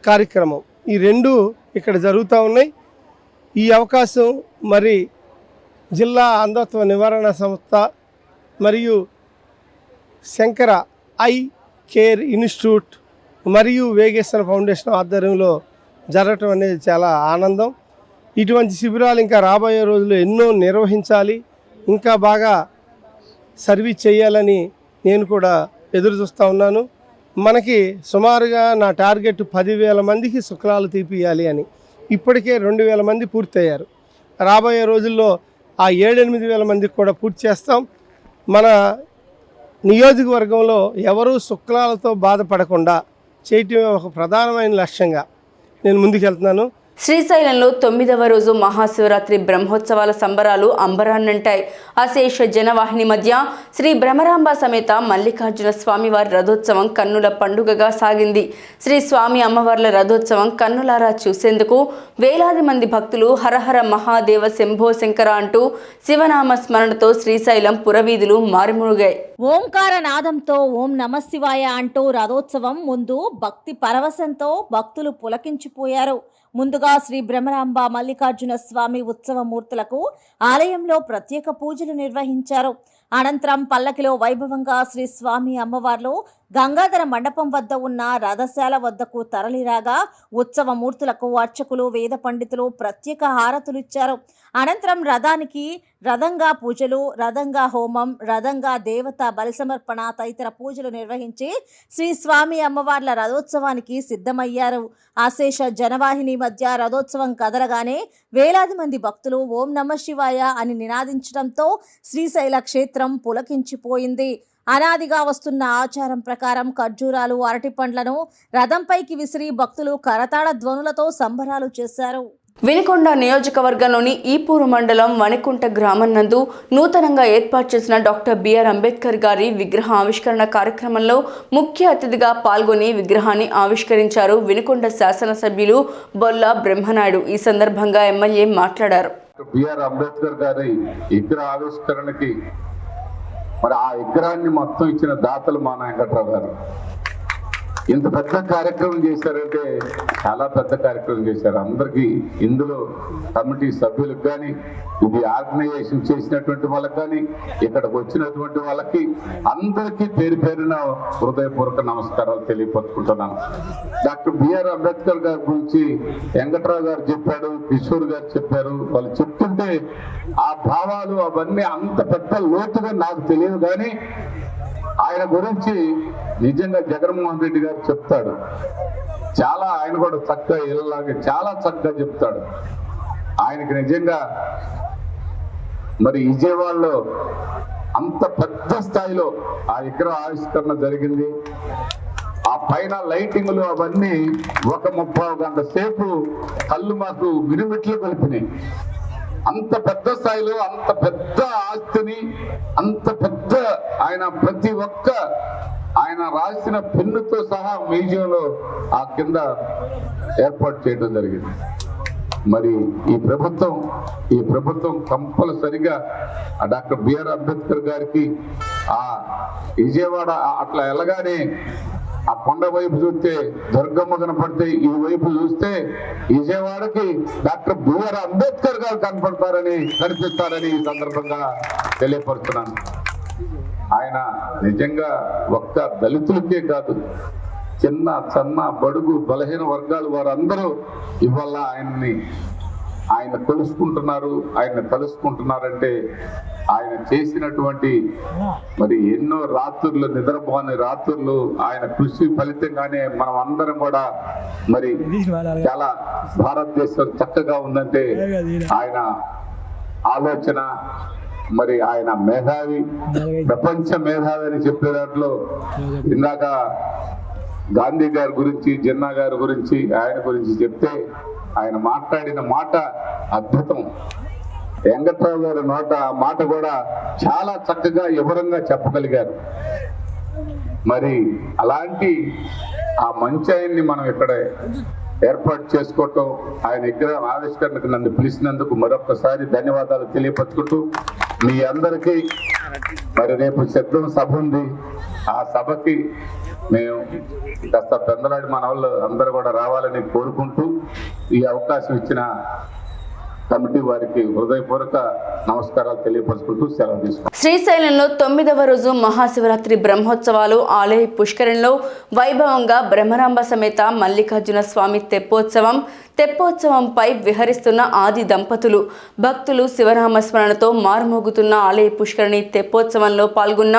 కార్యక్రమం ఈ రెండు ఇక్కడ జరుగుతూ ఉన్నాయి. ఈ అవకాశం మరి జిల్లా అంధత్వ నివారణ సంస్థ మరియు శంకర ఐ కేర్ ఇన్స్టిట్యూట్ మరియు వేగేసన ఫౌండేషన్ ఆధ్వర్యంలో జరగటం అనేది చాలా ఆనందం. ఇటువంటి శిబిరాలు ఇంకా రాబోయే రోజుల్లో ఎన్నో నిర్వహించాలి, ఇంకా బాగా సర్వీస్ చేయాలని నేను కూడా ఎదురు చూస్తూ ఉన్నాను. మనకి సుమారుగా నా టార్గెట్ 10,000 మందికి శుక్లాలు తీపియాలి అని. ఇప్పటికే 2,000 మంది పూర్తయ్యారు. రాబోయే రోజుల్లో ఆ 7-8 మందికి కూడా పూర్తి చేస్తాం. మన నియోజకవర్గంలో ఎవరూ శుక్లాలతో బాధపడకుండా చేయటమే ఒక ప్రధానమైన లక్ష్యంగా నేను ముందుకెళ్తున్నాను. శ్రీశైలంలో 9వ రోజు మహాశివరాత్రి బ్రహ్మోత్సవాల సంబరాలు అంబరాన్నంటాయి. అశేష జనవాహిని మధ్య శ్రీ భ్రమరాంబ సమేత మల్లికార్జున స్వామివారి రథోత్సవం కన్నుల పండుగగా సాగింది. శ్రీ స్వామి అమ్మవార్ల రథోత్సవం కన్నులారా చూసేందుకు వేలాది మంది భక్తులు హరహర మహాదేవ శంభో శంకర అంటూ శివనామ స్మరణతో శ్రీశైలం పురవీధులు మారుమూగాయి. ఓంకార నాదంతో ఓం నమశివాయ అంటూ రథోత్సవం ముందు భక్తి పరవశంతో భక్తులు పులకించిపోయారు. ముందుగా శ్రీ భ్రమరాంబ మల్లికార్జున స్వామి ఉత్సవ మూర్తులకు ఆలయంలో ప్రత్యేక పూజలు నిర్వహించారు. అనంతరం పల్లకిలో వైభవంగా శ్రీ స్వామి అమ్మవార్లు గంగాధర మండపం వద్ద ఉన్న రథశాల వద్దకు తరలిరాగా ఉత్సవ మూర్తులకు అర్చకులు, వేద పండితులు ప్రత్యేక హారతులిచ్చారు. అనంతరం రథంగా పూజలు, రథంగా హోమం, రథంగా దేవత బలిసమర్పణ తదితర పూజలు నిర్వహించి శ్రీ స్వామి అమ్మవార్ల రథోత్సవానికి సిద్ధమయ్యారు. అశేష జనవాహిని మధ్య రథోత్సవం కదలగానే వేలాది మంది భక్తులు ఓం నమశివాయ అని నినాదించడంతో శ్రీశైల క్షేత్రం పులకించిపోయింది. అనాదిగా వస్తున్న ఆచారం ప్రకారం ఖర్జూరాలు, అరటి పండ్లను రథంపైకి విసిరి భక్తులు కరతాళ ధ్వనులతో సంబరాలు చేశారు. వినుకొండ నియోజకవర్గంలోని ఈపూరు మండలం వణికుంట గ్రామం నందు నూతనంగా ఏర్పాటు చేసిన డాక్టర్ బిఆర్ అంబేద్కర్ గారి విగ్రహ ఆవిష్కరణ కార్యక్రమంలో ముఖ్య అతిథిగా పాల్గొని విగ్రహాన్ని ఆవిష్కరించారు వినుకొండ శాసనసభ్యులు బొల్ల బ్రహ్మనాయుడు. ఈ సందర్భంగా ఎమ్మెల్యే మాట్లాడారు. బిఆర్ అంబేద్కర్ గారి విగ్రహ ఆవిష్కరణకి మరి ఆ విగ్రహాన్ని మొత్తం ఇచ్చిన దాతలు మా వెంకట్రావు గారు. ఇంత పెద్ద కార్యక్రమం చేశారంటే చాలా పెద్ద కార్యక్రమం చేశారు. అందరికీ ఇందులో కమిటీ సభ్యులకు కానీ, ఇది ఆర్గనైజేషన్ చేసినటువంటి వాళ్ళకి కానీ, ఇక్కడికి వచ్చినటువంటి వాళ్ళకి అందరికీ పేరు పేరున హృదయపూర్వక నమస్కారాలు తెలియపరుచుకుంటున్నాను. డాక్టర్ బిఆర్ అంబేద్కర్ గారి గురించి వెంకట్రావు గారు చెప్పాడు, కిషోర్ గారు చెప్పారు. వాళ్ళు చెప్తుంటే ఆ భావాలు అవన్నీ అంత పెద్ద లోతుగా నాకు తెలియదు, కానీ ఆయన గురించి నిజంగా జగన్మోహన్ రెడ్డి గారు చెప్తాడు. చాలా ఆయన కూడా చక్కగా ఇళ్ళలాగా చాలా చక్కగా చెప్తాడు. ఆయనకి నిజంగా మరి విజయవాడలో అంత పెద్ద స్థాయిలో ఆ విగ్రహ ఆవిష్కరణ జరిగింది. ఆ పైన లైటింగ్లు అవన్నీ 1:30 గంట సేపు కళ్ళు మాకు మిరుమిట్లు కలిపినాయి. అంత పెద్ద స్థాయిలో అంత పెద్ద ఆస్తిని, అంత పెద్ద ఆయన ప్రతి ఒక్క ఆయన రాసిన పెన్నుతో సహా మ్యూజియంలో ఆ కింద ఏర్పాటు చేయడం జరిగింది. మరి ఈ ప్రభుత్వం కంపల్సరిగా డాక్టర్ బిఆర్ అంబేద్కర్ గారికి ఆ విజయవాడ అట్లా వెళ్ళగానే ఆ కొండ వైపు చూస్తే దుర్గమ్మ కనపడితే, ఈ వైపు చూస్తే విజయవాడకి డాక్టర్ బిఆర్ అంబేద్కర్ గారు కనిపిస్తారని ఈ సందర్భంగా తెలియపరుస్తున్నాను. ఆయన నిజంగా ఒక్క దళితులకే కాదు, చిన్న సన్న బడుగు బలహీన వర్గాలు వారందరూ ఇవాళ ఆయన తలుసుకుంటున్నారంటే ఆయన చేసినటువంటి మరి ఎన్నో రాత్రులు, నిద్రపోని రాత్రులు, ఆయన కృషి ఫలితంగానే మనం అందరం కూడా మరి చాలా భారతదేశం చక్కగా ఉందంటే ఆయన ఆలోచన, మరి ఆయన మేధావి, ప్రపంచ మేధావి అని చెప్పే దాంట్లో ఇందాక గాంధీ గారి గురించి, జిన్నా గారి గురించి, ఆయన గురించి చెప్తే ఆయన మాట్లాడిన మాట అద్భుతం. వెంకట్రావు గారి మాట కూడా చాలా చక్కగా వివరంగా చెప్పగలిగారు. మరి అలాంటి ఆ మంచి ఆయన్ని మనం ఇక్కడ ఏర్పాటు చేసుకోవటం, ఆయన విగ్రహం ఆవిష్కరణకు నన్ను పిలిచినందుకు మరొకసారి ధన్యవాదాలు తెలియపరుచుకుంటూ మీ అందరికీ మరి రేపు సిద్ధం సభ ఉంది. ఆ సభకి మేము కాస్త పెందలాడి మన వాళ్ళు అందరూ కూడా రావాలని కోరుకుంటూ ఈ అవకాశం ఇచ్చిన కమిటీ వారికి హృదయపూర్వక నమస్కారాలు తెలియపరుచుకుంటూ సెలవు తీసుకుంటాం. శ్రీశైలంలో 9వ రోజు మహాశివరాత్రి బ్రహ్మోత్సవాలు ఆలయ పుష్కరంలో వైభవంగా బ్రహ్మరాంబ సమేత మల్లికార్జున స్వామి తెప్పోత్సవంపై విహరిస్తున్న ఆది దంపతులు భక్తులు శివనామస్మరణతో మారుమోగుతున్న ఆలయ పుష్కరిణి తెప్పోత్సవంలో పాల్గొన్న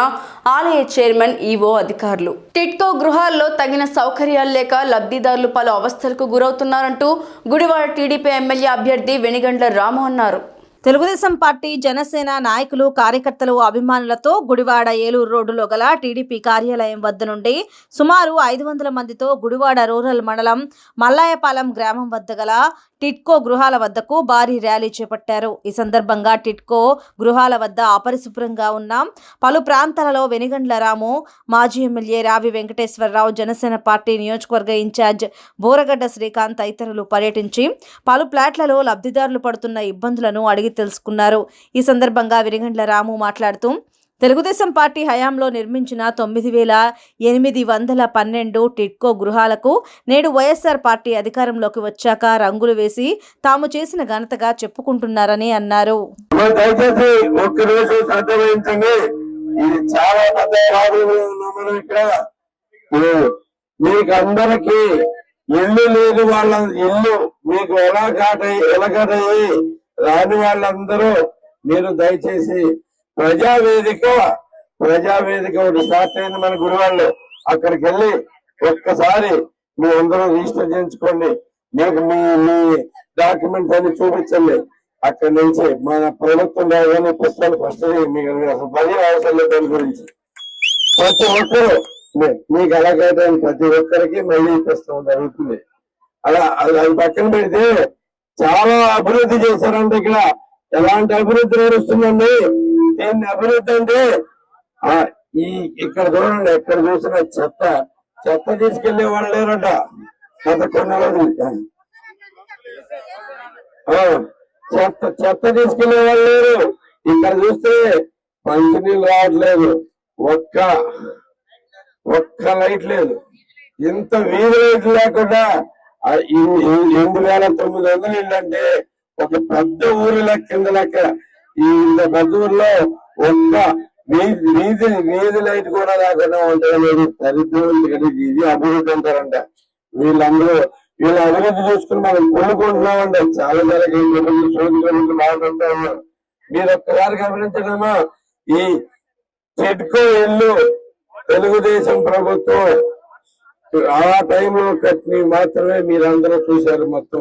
ఆలయ చైర్మన్, ఈవో అధికారులు. టిట్కో గృహాల్లో తగిన సౌకర్యాలు లేక లబ్ధిదారులు పలు అవస్థలకు గురవుతున్నారంటూ గుడివాడ టీడీపీ ఎమ్మెల్యే అభ్యర్థి వెనిగండ్ల రాము అన్నారు. తెలుగుదేశం పార్టీ, జనసేన నాయకులు, కార్యకర్తలు, అభిమానులతో గుడివాడ ఏలూరు రోడ్డులో గల టీడీపీ కార్యాలయం వద్ద నుండి సుమారు 500 మందితో గుడివాడ రూరల్ మండలం మల్లాయపాలెం గ్రామం వద్ద గల టిట్కో గృహాల వద్దకు భారీ ర్యాలీ చేపట్టారు. ఈ సందర్భంగా టిట్కో గృహాల వద్ద అపరిశుభ్రంగా ఉన్న పలు ప్రాంతాలలో వెనిగండ్ల రాము, మాజీ ఎమ్మెల్యే రావి వెంకటేశ్వరరావు, జనసేన పార్టీ నియోజకవర్గ ఇన్ఛార్జ్ బోరగడ్డ శ్రీకాంత్ తదితరులు పర్యటించి పలు ఫ్లాట్లలో లబ్ధిదారులు పడుతున్న ఇబ్బందులను అడిగి తెలుసుకున్నారు. ఈ సందర్భంగా వెనిగండ్ల రాము మాట్లాడుతూ తెలుగుదేశం పార్టీ హయాంలో నిర్మించిన 9,812 టిట్కో గృహాలకు నేడు వైఎస్ఆర్ పార్టీ అధికారంలోకి వచ్చాక రంగులు వేసి తాము చేసిన ఘనతగా చెప్పుకుంటున్నారని అన్నారు. దయచేసి ఒక్కరోజు సాధ్యమైంచండి. ఇది చాలా పెద్ద మనం ఇక్కడ మీకు అందరికీ ఇల్లు లేని వాళ్ళ ఇల్లు మీకు ఎలాగయ్యి రాని వాళ్ళందరూ మీరు దయచేసి ప్రజావేదిక ఒకటి స్టార్ట్ అయింది మన గుడివాడలో. అక్కడికి వెళ్ళి ఒక్కసారి మీ అందరూ రిజిస్టర్ చేయించుకోండి. మీకు మీ డాక్యుమెంట్స్ అన్ని చూపించండి. అక్కడి నుంచి మన ప్రభుత్వం ఏమైనా పుస్తకాలు ఫస్ట్ మీకు అసలు పని అవసరం లేదు. దాని గురించి ప్రతి ఒక్కరు మీకు ఎలాగైతే ప్రతి ఒక్కరికి మళ్ళీ పుస్తకం జరుగుతుంది. అది పక్కన పెడితే చాలా అభివృద్ధి చేశారంటే ఇక్కడ ఎలాంటి అభివృద్ధి నడుస్తుందండి. దీన్ని అభివృద్ధి అంటే ఇక్కడ చూడండి, ఎక్కడ చూసిన చెత్త తీసుకెళ్లే వాళ్ళు లేరట గత కొన్ని రోజులు. చెత్త తీసుకెళ్లే వాళ్ళు లేరు. ఇక్కడ చూస్తే మంచినీళ్ళు రావట్లేదు, ఒక్క లైట్ లేదు. ఇంత వీధి లైట్ లేకుండా 8,900 ఇళ్ళు అంటే ఒక పెద్ద ఊరి కింద లెక్క. ఈ పెద్ద ఊరిలో ఒక్క వీధి లైట్ కూడా లేకుండా ఉంటుంది. దరిద్రం. ఇది అభివృద్ధి అంటారంట. వీళ్ళ అభివృద్ధి చూసుకుని మనం కొనుక్కుంటున్నామండి. చాలా చాలా బాగుంటా ఉన్నారు. మీరు ఒక్కసారి గమనించడమా, ఈ చెట్కో ఇల్లు తెలుగుదేశం ప్రభుత్వం ఆ టైంలో కట్టిన మాత్రమే మీరందరూ చూశారు. మొత్తం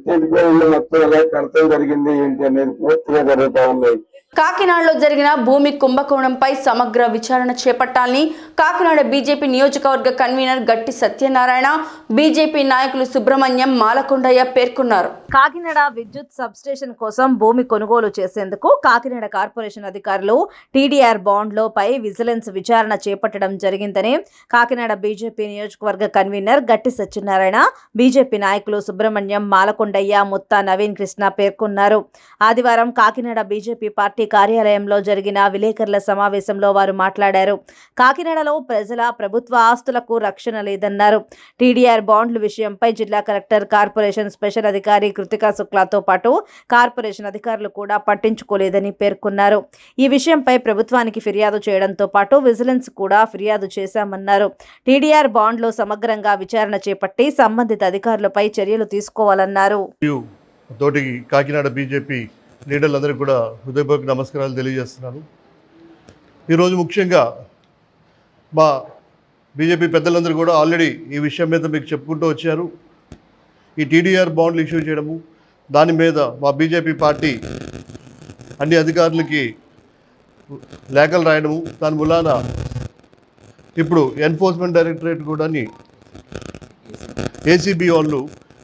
చెట్కో ఇల్లు మొత్తం ఎలా కడతాం జరిగింది ఏంటి అనేది పూర్తిగా జరుగుతూ ఉన్నాయి. కాకినాడలో జరిగిన భూమి కుంభకోణంపై సమగ్ర విచారణ చేపట్టాలని కాకినాడ బీజేపీ నియోజకవర్గ కన్వీనర్ గట్టి సత్యనారాయణ, బీజేపీ నాయకులు సుబ్రహ్మణ్యం, మాలకొండయ్య పేర్కొన్నారు. కాకినాడ విద్యుత్ సబ్స్టేషన్ కోసం భూమి కొనుగోలు చేసేందుకు కాకినాడ కార్పొరేషన్ అధికారులు టీడీఆర్ బాండ్లపై విజిలెన్స్ విచారణ చేపట్టడం జరిగిందని కాకినాడ బీజేపీ నియోజకవర్గ కన్వీనర్ గట్టి సత్యనారాయణ, బీజేపీ నాయకులు సుబ్రహ్మణ్యం, మాలకొండయ్య, ముత్తా నవీన్ కృష్ణ పేర్కొన్నారు. ఆదివారం కాకినాడ బీజేపీ పార్టీ కార్యాలయంలో జరిగిన విలేకరుల సమావేశంలో వారు మాట్లాడారు. కాకినాడలో ప్రజల ప్రభుత్వ ఆస్తులకు రక్షణ లేదన్నారు. టీడీఆర్ బాండ్ల విషయంపై జిల్లా కలెక్టర్, కార్పొరేషన్ స్పెషల్ అధికారి కృతికా శుక్లాతో పాటు కార్పొరేషన్ అధికారులు కూడా పట్టించుకోలేదని పేర్కొన్నారు. ఈ విషయంపై ప్రభుత్వానికి ఫిర్యాదు చేయడంతో పాటు విజిలెన్స్ కూడా ఫిర్యాదు చేశామన్నారు. టీడీఆర్ బాండ్లో సమగ్రంగా విచారణ చేపట్టి సంబంధిత అధికారులపై చర్యలు తీసుకోవాలన్నారు. తోటి కాకినాడ బీజేపీ లీడర్లందరికీ కూడా హృదయపూర్వక నమస్కారాలు తెలియజేస్తున్నాను. ఈరోజు ముఖ్యంగా మా బీజేపీ పెద్దలందరూ కూడా ఆల్రెడీ ఈ విషయం మీద మీకు చెప్పుకుంటూ వచ్చారు. ఈ టీడీఆర్ బాండ్లు ఇష్యూ చేయడము, దాని మీద మా బీజేపీ పార్టీ అన్ని అధికారులకి లేఖలు రాయడము, దాని మూలాన ఇప్పుడు ఎన్ఫోర్స్మెంట్ డైరెక్టరేట్ కూడా ఏసీబీ వాళ్ళు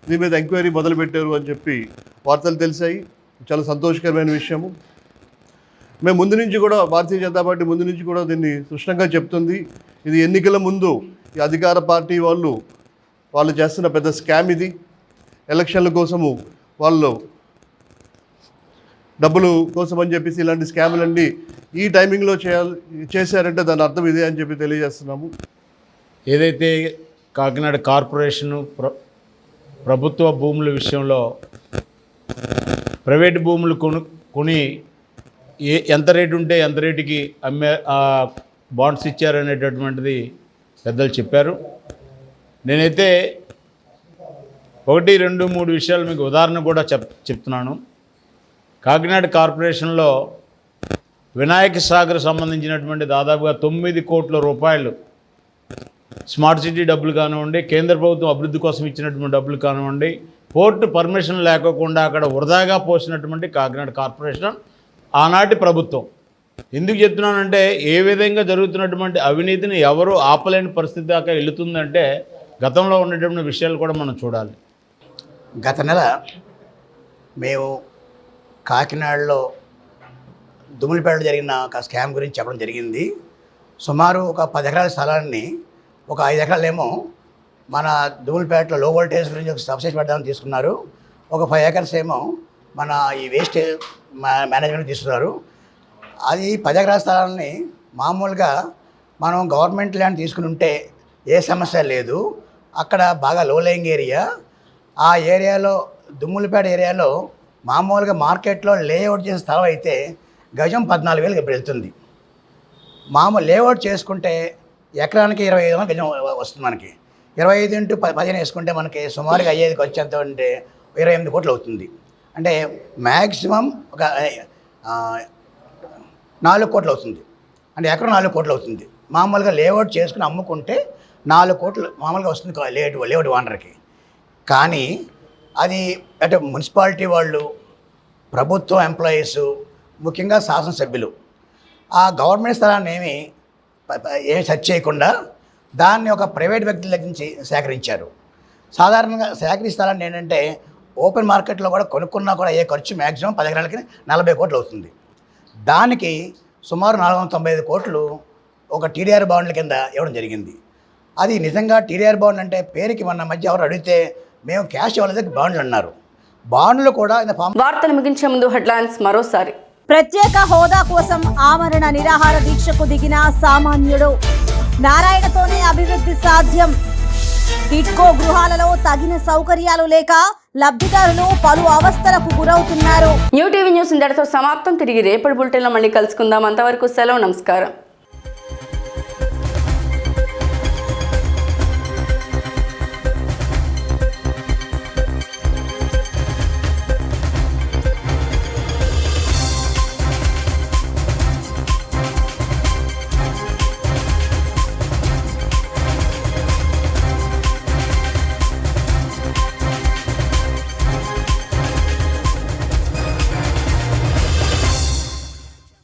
దీని మీద ఎంక్వైరీ మొదలుపెట్టారు అని చెప్పి వార్తలు తెలిసాయి. చాలా సంతోషకరమైన విషయము. మేము ముందు నుంచి కూడా భారతీయ జనతా పార్టీ ముందు నుంచి కూడా దీన్ని స్పష్టంగా చెప్తుంది. ఇది ఎన్నికల ముందు ఈ అధికార పార్టీ వాళ్ళు చేస్తున్న పెద్ద స్కామ్ ఇది. ఎలక్షన్ల కోసము వాళ్ళు డబ్బులు కోసం అని చెప్పేసి ఇలాంటి స్కాములన్నీ ఈ టైమింగ్లో చేశారంటే దాని అర్థం ఇదే అని చెప్పి తెలియజేస్తున్నాము. ఏదైతే కాకినాడ కార్పొరేషను ప్రభుత్వ భూముల విషయంలో ప్రైవేట్ భూములు కొని ఎంత రేటు ఉంటే ఎంత రేటుకి బాండ్స్ ఇచ్చారనేటటువంటిది పెద్దలు చెప్పారు. నేనైతే 1, 2, 3 విషయాలు మీకు ఉదాహరణ కూడా చెప్తున్నాను. కాకినాడ కార్పొరేషన్లో వినాయక సాగర్ సంబంధించినటువంటి దాదాపుగా 9 కోట్ల రూపాయలు స్మార్ట్ సిటీ డబ్బులు కానివ్వండి, కేంద్ర ప్రభుత్వం అభివృద్ధి కోసం ఇచ్చినటువంటి డబ్బులు కానివ్వండి, కోర్టు పర్మిషన్ లేకోకుండా అక్కడ వృధాగా పోసినటువంటి కాకినాడ కార్పొరేషన్ ఆనాటి ప్రభుత్వం. ఎందుకు చెప్తున్నానంటే ఏ విధంగా జరుగుతున్నటువంటి అవినీతిని ఎవరు ఆపలేని పరిస్థితి దాకా వెళుతుందంటే గతంలో ఉన్నటువంటి విషయాలు కూడా మనం చూడాలి. గత నెల మేము కాకినాడలో దుమ్ములపేటలో జరిగిన ఒక స్కామ్ గురించి చెప్పడం జరిగింది. సుమారు ఒక 10 ఎకరాల స్థలాన్ని ఒక 5 ఎకరాలేమో మన దుమ్ములపేటలో లో వోల్టేజ్ గురించి ఒక సబ్స్టేషన్ పెట్టడానికి తీసుకున్నారు. ఒక 5 ఎకర్స్ ఏమో మన ఈ వేస్ట్ మేనేజ్మెంట్ తీసుకున్నారు. అది 10 ఎకరాల స్థలాన్ని మామూలుగా మనం గవర్నమెంట్ ల్యాండ్ తీసుకుని ఉంటే ఏ సమస్య లేదు. అక్కడ బాగా లో లయింగ్ ఏరియా. ఆ ఏరియాలో దుమ్ములపేట ఏరియాలో మామూలుగా మార్కెట్లో లేఅవుట్ చేసిన స్థలం అయితే గజం 14,000 వెళ్తుంది. మామూలు లేఅవుట్ చేసుకుంటే ఎకరానికి 25 గజం వస్తుంది. మనకి 25 × 15 వేసుకుంటే మనకి సుమారుగా అయ్యేది ఖర్చు ఎంత అంటే 28 కోట్లు అవుతుంది. అంటే మ్యాక్సిమం ఒక 4 కోట్లు అవుతుంది. అంటే ఎకరం 4 కోట్లు అవుతుంది. మామూలుగా లేఅవుట్ చేసుకుని అమ్ముకుంటే 4 కోట్లు మామూలుగా వస్తుంది లేఅవుట్ ఓనర్కి. కానీ అది అంటే మున్సిపాలిటీ వాళ్ళు, ప్రభుత్వ ఎంప్లాయీస్, ముఖ్యంగా శాసనసభ్యులు ఆ గవర్నమెంట్ స్థలాన్ని ఏమి సెర్చ్ చేయకుండా దాన్ని ఒక ప్రైవేట్ వ్యక్తుల దగ్గర నుంచి సేకరించారు. సాధారణంగా సేకరించే స్థలాన్ని ఏంటంటే ఓపెన్ మార్కెట్లో కూడా కొనుక్కున్నా కూడా అయ్యే ఖర్చు మ్యాక్సిమం 10 ఎకరాలకి 40 కోట్లు అవుతుంది. దానికి సుమారు 495 కోట్లు ఒక టీడీఆర్ బాండ్ల కింద ఇవ్వడం జరిగింది. అది నిజంగా టీడీఆర్ బాండ్ అంటే పేరుకి మన మధ్య ఎవరు అడిగితే మేము క్యాష్ ఇవ్వలేదు, బాండ్లు అన్నారు. బాండ్లు కూడా వార్తలు ముగించే ముందు హెడ్లైన్స్ మరోసారి. ప్రత్యేక హోదా కోసం ఆమరణ నిరాహార దీక్షకు దిగిన సామాన్యుడు. నారాయణతోనే అభివృద్ధి సాధ్యం. టిట్కో గృహాలలో తగిన సౌకర్యాలు లేక లబ్ధిదారులు పలు అవస్థలకు గురవుతున్నారు. న్యూ టీవీ న్యూస్ ఇంతటితో సమాప్తం. తిరిగి రేపటి బులెటిన్లో మళ్ళీ కలుసుకుందాం. అంతవరకు సెలవు. నమస్కారం.